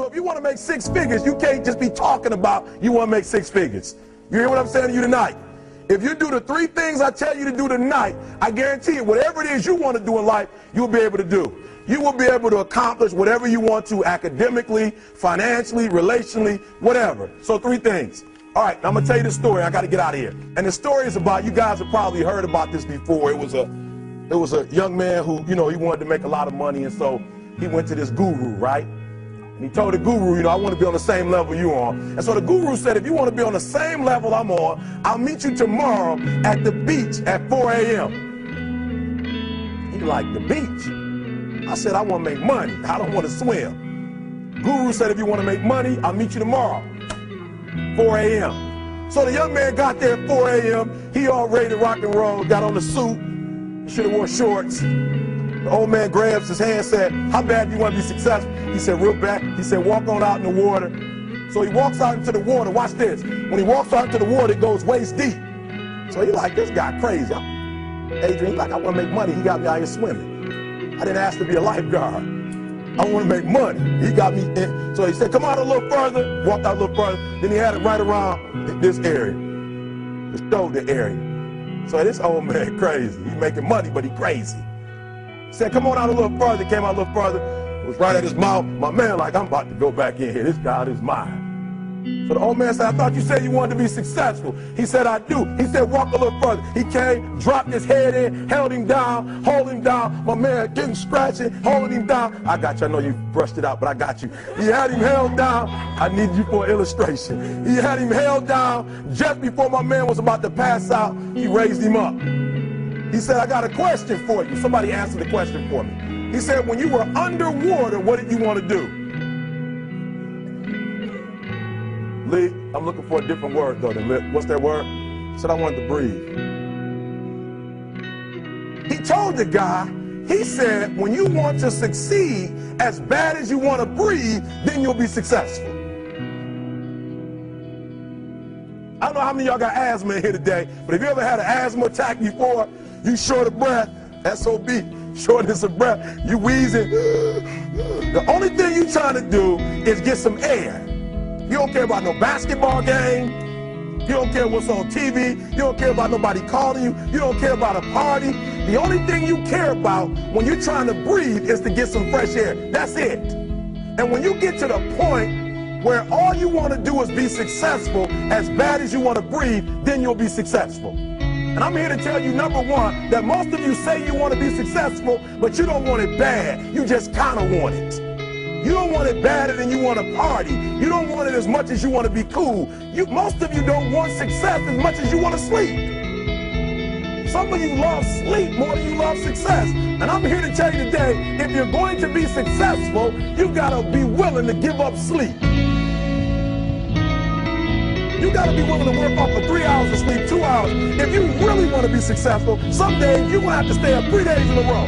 So if you want to make six figures, you can't just be talking about you want to make six figures. You hear what I'm saying to you tonight? If you do the three things I tell you to do tonight, I guarantee you, whatever it is you want to do in life, you'll be able to do. You will be able to accomplish whatever you want to academically, financially, relationally, whatever. So three things. All right, I'm going to tell you the story. I got to get out of here. And the story is about, you guys have probably heard about this before. It was a young man who, he wanted to make a lot of money, and so he went to this guru, right? And he told the guru, I want to be on the same level you're on. And so the guru said, if you want to be on the same level I'm on, I'll meet you tomorrow at the beach at 4 a.m. He like, the beach? I said, I want to make money. I don't want to swim. Guru said, if you want to make money, I'll meet you tomorrow, 4 a.m. So the young man got there at 4 a.m. He all ready to rock and roll, got on the suit. He should have wore shorts. The old man grabs his hand and said, how bad do you want to be successful? He said, real bad. He said, walk on out in the water. So he walks out into the water. Watch this. When he walks out into the water, it goes waist deep. So he like, this guy crazy. Adrian, he's like, I want to make money. He got me out here swimming. I didn't ask to be a lifeguard. I want to make money. He got me in. So he said, come out a little further. Walked out a little further. Then he had it right around this area, the shoulder area. So this old man crazy. He's making money, but he crazy. He said, come on out a little further. Came out a little further. It was right at his mouth. My man like, I'm about to go back in here. This God is mine. So the old man said, I thought you said you wanted to be successful. He said, I do. He said, walk a little further. He came, dropped his head in, held him down, hold him down. My man getting scratching, holding him down. I got you. I know you brushed it out, but I got you. He had him held down. I need you for an illustration. He had him held down. Just before my man was about to pass out, he raised him up. He said, I got a question for you. Somebody answered the question for me. He said, when you were underwater, what did you want to do? Lee, I'm looking for a different word though than lip. What's that word? He said, I wanted to breathe. He told the guy, he said, when you want to succeed as bad as you want to breathe, then you'll be successful. I don't know how many of y'all got asthma in here today, but if you ever had an asthma attack before, you short of breath, SOB, shortness of breath, you wheezing. The only thing you trying to do is get some air. You don't care about no basketball game. You don't care what's on TV. You don't care about nobody calling you. You don't care about a party. The only thing you care about when you're trying to breathe is to get some fresh air. That's it. And when you get to the point where all you want to do is be successful as bad as you want to breathe, then you'll be successful. And I'm here to tell you, number one, that most of you say you want to be successful, but you don't want it bad. You just kind of want it. You don't want it badder than you want to party. You don't want it as much as you want to be cool. Most of you don't want success as much as you want to sleep. Some of you love sleep more than you love success. And I'm here to tell you today, if you're going to be successful, you've got to be willing to give up sleep. You got to be willing to work off for 3 hours of sleep, 2 hours. If you really want to be successful, some days you're going to have to stay up 3 days in a row.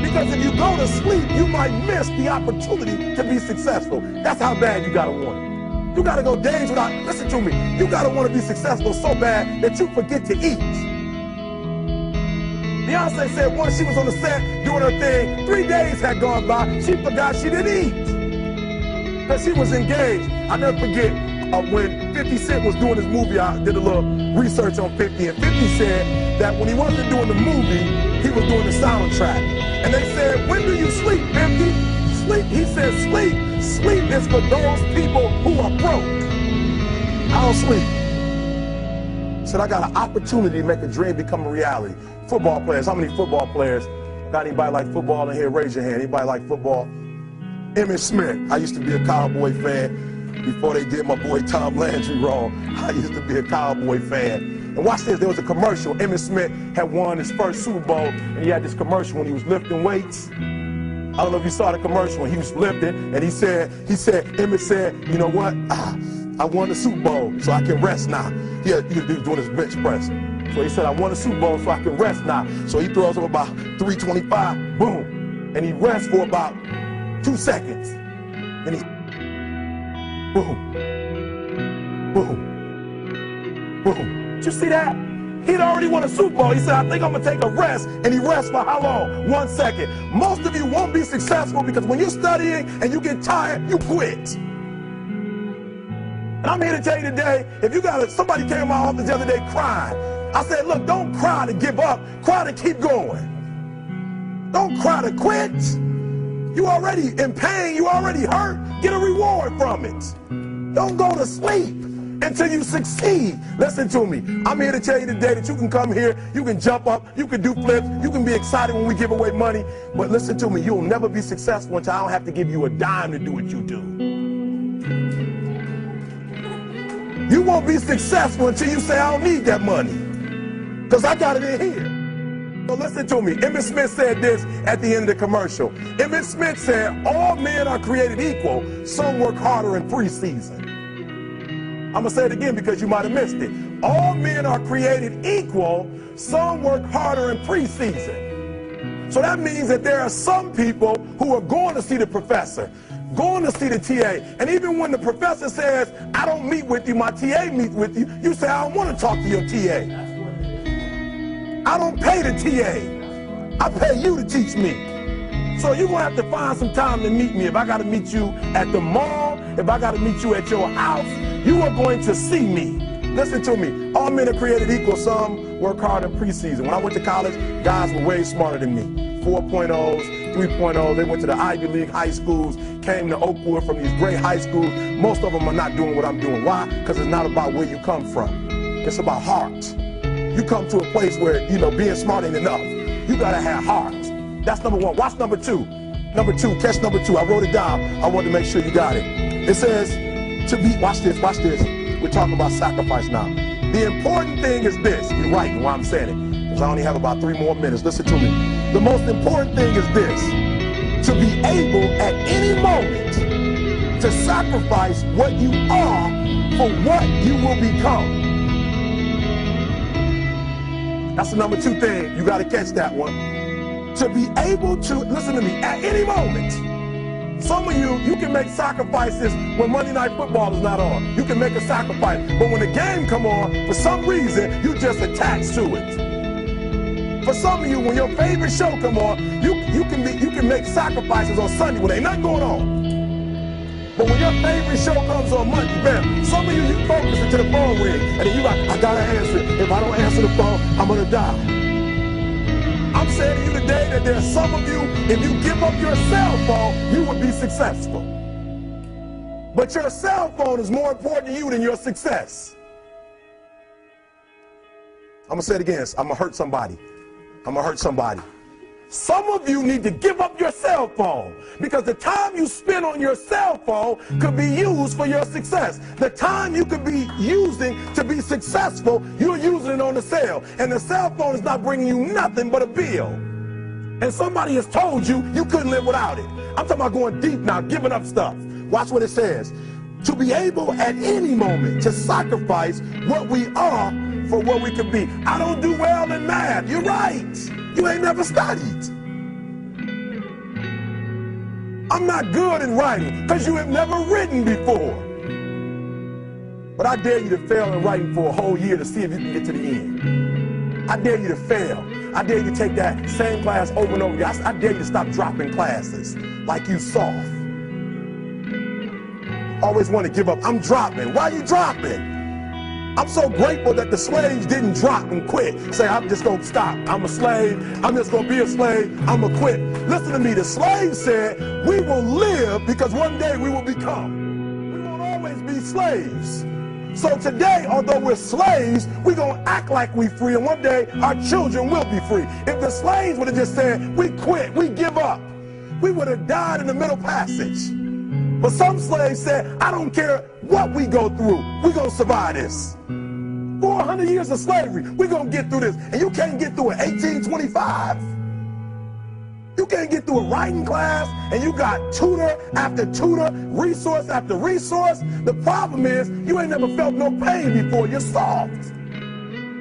Because if you go to sleep, you might miss the opportunity to be successful. That's how bad you got to want it. You got to go days without, listen to me, you got to want to be successful so bad that you forget to eat. Beyonce said once she was on the set doing her thing, 3 days had gone by, she forgot she didn't eat. Because she was engaged. I'll never forget when 50 Cent was doing his movie, I did a little research on 50, and 50 said that when he wasn't doing the movie, he was doing the soundtrack. And they said, when do you sleep, 50? Sleep, he said, sleep. Sleep is for those people who are broke. I don't sleep. He said, I got an opportunity to make a dream become a reality. Football players, how many football players? Got anybody like football in here? Raise your hand. Anybody like football? Emmitt Smith. I used to be a Cowboy fan before they did my boy Tom Landry wrong. I used to be a Cowboy fan. And watch this, there was a commercial. Emmitt Smith had won his first Super Bowl, and he had this commercial when he was lifting weights. I don't know if you saw the commercial when he was lifting, and he said, Emmitt said, you know what? I won the Super Bowl, so I can rest now. He was doing his bench press. So he said, I won the Super Bowl, so I can rest now. So he throws up about 325, boom. And he rests for about 2 seconds. And he, boom, boom, boom. Did you see that? He'd already won a Super Bowl. He said, I think I'm going to take a rest. And he rests for how long? 1 second. Most of you won't be successful because when you're studying and you get tired, you quit. And I'm here to tell you today, if you got somebody came to my office the other day crying. I said, look, don't cry to give up. Cry to keep going. Don't cry to quit. You already in pain. You already hurt. Get a reward from it. Don't go to sleep until you succeed. Listen to me. I'm here to tell you today that you can come here, you can jump up, you can do flips, you can be excited when we give away money. But listen to me, you'll never be successful until I don't have to give you a dime to do what you do. You won't be successful until you say, I don't need that money, because I got it in here. So listen to me. Emmett Smith said this at the end of the commercial. Emmett Smith said, all men are created equal. Some work harder in preseason. I'm going to say it again because you might have missed it. All men are created equal. Some work harder in preseason. So that means that there are some people who are going to see the professor, going to see the TA. And even when the professor says, I don't meet with you, my TA meets with you, you say, I don't want to talk to your TA. I don't pay the TA. I pay you to teach me. So you're going to have to find some time to meet me. If I got to meet you at the mall, if I got to meet you at your house, you are going to see me. Listen to me. All men are created equal. Some work hard in preseason. When I went to college, guys were way smarter than me. 4.0s, 3.0s. They went to the Ivy League high schools, came to Oakwood from these great high schools. Most of them are not doing what I'm doing. Why? Because it's not about where you come from. It's about heart. You come to a place where, being smart ain't enough. You got to have heart. That's number one. Watch number two. Number two, catch number two. I wrote it down. I wanted to make sure you got it. It says, watch this. We're talking about sacrifice now. The important thing is this. You're right while I'm saying it, because I only have about 3 more minutes. Listen to me. The most important thing is this. To be able at any moment to sacrifice what you are for what you will become. That's the number 2 thing. You got to catch that one. To be able to, listen to me, at any moment. Some of you can make sacrifices when Monday Night Football is not on. You can make a sacrifice. But when the game come on, for some reason, you just attached to it. For some of you, when your favorite show come on, you can make sacrifices on Sunday when ain't nothing going on. But when your favorite show comes on Monday, bam, some of you focus until the phone ring, and then you like, I gotta answer it. If I don't answer the phone, I'm gonna die. I'm saying to you today that there are some of you, if you give up your cell phone, you would be successful. But your cell phone is more important to you than your success. I'm gonna say it again. I'm gonna hurt somebody. Some of you need to give up your cell phone, because the time you spend on your cell phone could be used for your success. The time you could be using to be successful, you're using it on the cell. And the cell phone is not bringing you nothing but a bill. And somebody has told you you couldn't live without it. I'm talking about going deep now, giving up stuff. Watch what it says. To be able at any moment to sacrifice what we are for what we could be. I don't do well in math. You're right. You ain't never studied. I'm not good in writing because you have never written before. But I dare you to fail in writing for a whole year to see if you can get to the end. I dare you to fail. I dare you to take that same class over and over again. I dare you to stop dropping classes like you soft. Always want to give up. I'm dropping. Why are you dropping? I'm so grateful that the slaves didn't drop and quit. Say, I'm just going to stop. I'm a slave. I'm just going to be a slave. I'm going to quit. Listen to me. The slaves said, we will live because one day we will become. We won't always be slaves. So today, although we're slaves, we're going to act like we're free, and one day our children will be free. If the slaves would have just said, we quit, we give up, we would have died in the middle passage. But some slaves said, I don't care what we go through, we're going to survive this. 400 years of slavery, we're going to get through this. And you can't get through it 1825. You can't get through a writing class, and you got tutor after tutor, resource after resource. The problem is, you ain't never felt no pain before. You're soft.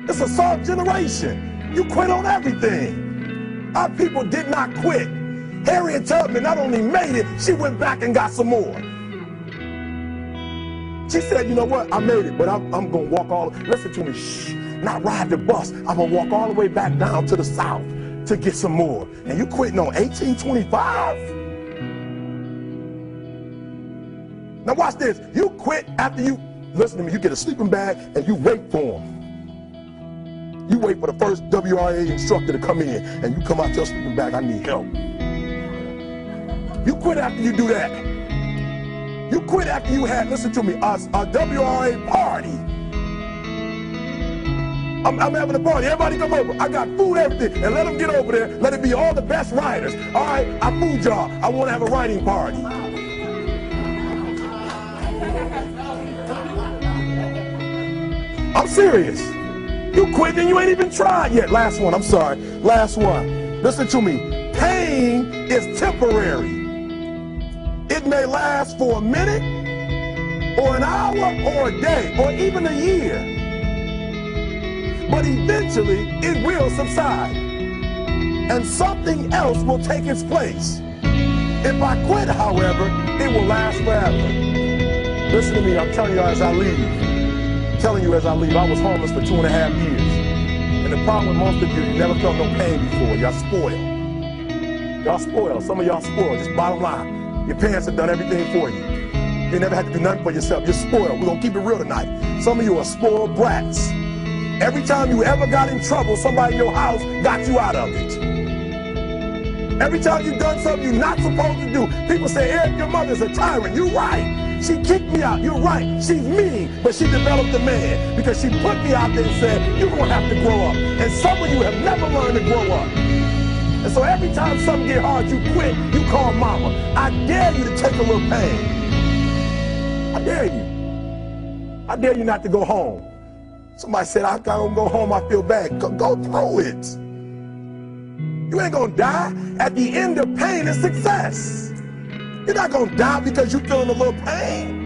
It's a soft generation. You quit on everything. Our people did not quit. Harriet Tubman not only made it, she went back and got some more. She said, you know what, I made it, but I'm going to walk all, listen to me, shh. not ride the bus. I'm going to walk all the way back down to the south to get some more. And you quitting on $18.25? Now watch this. You quit after you, listen to me, you get a sleeping bag and you wait for them. You wait for the first WRA instructor to come in and you come out your sleeping bag, I need help. You quit after you do that. You quit after you had, listen to me, a WRA party. I'm having a party. Everybody come over. I got food, everything. And let them get over there. Let it be all the best writers. All right, I fooled y'all. I want to have a writing party. I'm serious. You quit and you ain't even tried yet. Last one, I'm sorry. Last one. Listen to me. Pain is temporary. It may last for a minute, or an hour, or a day, or even a year. But eventually, it will subside. And something else will take its place. If I quit, however, it will last forever. Listen to me, I'm telling you as I leave. I was homeless for 2.5 years. And the problem with most of you never felt no pain before. Y'all spoiled. Y'all spoiled. Some of y'all spoiled. Just bottom line. Your parents have done everything for you. You never had to do nothing for yourself. You're spoiled. We're going to keep it real tonight. Some of you are spoiled brats. Every time you ever got in trouble, somebody in your house got you out of it. Every time you've done something you're not supposed to do, people say, Eric, your mother's a tyrant. You're right. She kicked me out. You're right. She's mean, but she developed a man because she put me out there and said, you're going to have to grow up. And some of you have never learned to grow up. And so every time something get hard, you quit, you call mama. I dare you to take a little pain. I dare you. I dare you not to go home. Somebody said, I don't go home, I feel bad. Go through it. You ain't gonna die. At the end of pain is success. You're not gonna die because you're feeling a little pain.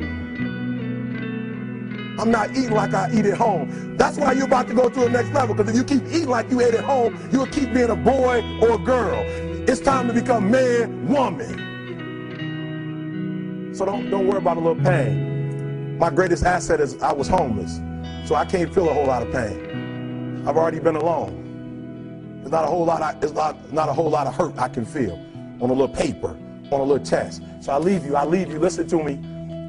I'm not eating like I eat at home. That's why you're about to go to the next level, because if you keep eating like you ate at home, you'll keep being a boy or a girl. It's time to become man, woman. So don't worry about a little pain. My greatest asset is I was homeless, so I can't feel a whole lot of pain. I've already been alone. There's not a whole lot of hurt I can feel on a little paper, on a little test. So I leave you, listen to me.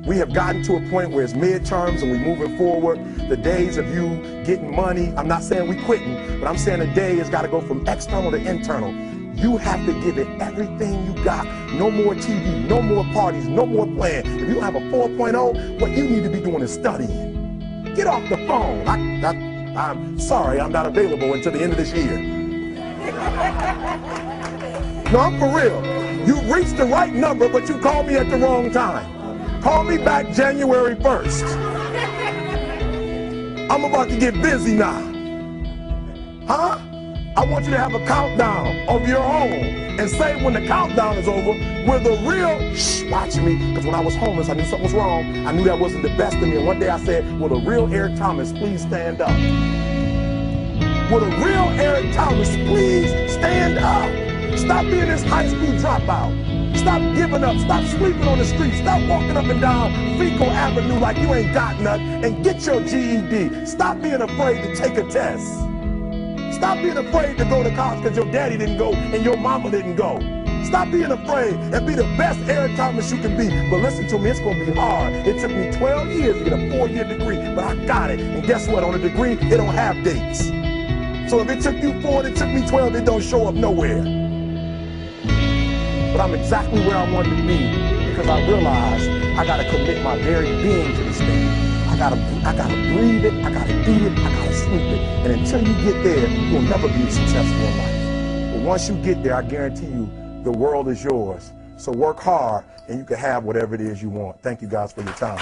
We have gotten to a point where it's midterms and we're moving forward. The days of you getting money, I'm not saying we quitting, but I'm saying the day has got to go from external to internal. You have to give it everything you got. No more TV, no more parties, no more playing. If you don't have a 4.0, what you need to be doing is studying. Get off the phone. I'm sorry, I'm not available until the end of this year. No, I'm for real. You reached the right number, but you called me at the wrong time. Call me back January 1st. I'm about to get busy now. Huh? I want you to have a countdown of your own and say when the countdown is over, we're the real, watch me, because when I was homeless, I knew something was wrong. I knew that wasn't the best of me. And one day I said, will the real Eric Thomas please stand up? Will the real Eric Thomas please stand up? Stop being this high school dropout. Stop giving up. Stop sleeping on the street. Stop walking up and down Fecal Avenue like you ain't got nothing, and get your GED. Stop being afraid to take a test. Stop being afraid to go to college because your daddy didn't go and your mama didn't go. Stop being afraid and be the best Eric Thomas you can be. But listen to me, it's going to be hard. It took me 12 years to get a 4-year degree, but I got it. And guess what? On a degree, it don't have dates. So if it took you 4 and it took me 12, it don't show up nowhere. But I'm exactly where I wanted to be because I realized I got to commit my very being to this thing. I gotta breathe it, I gotta eat it, I gotta sleep it. And until you get there, you'll never be successful in life. But once you get there, I guarantee you, the world is yours. So work hard and you can have whatever it is you want. Thank you guys for your time.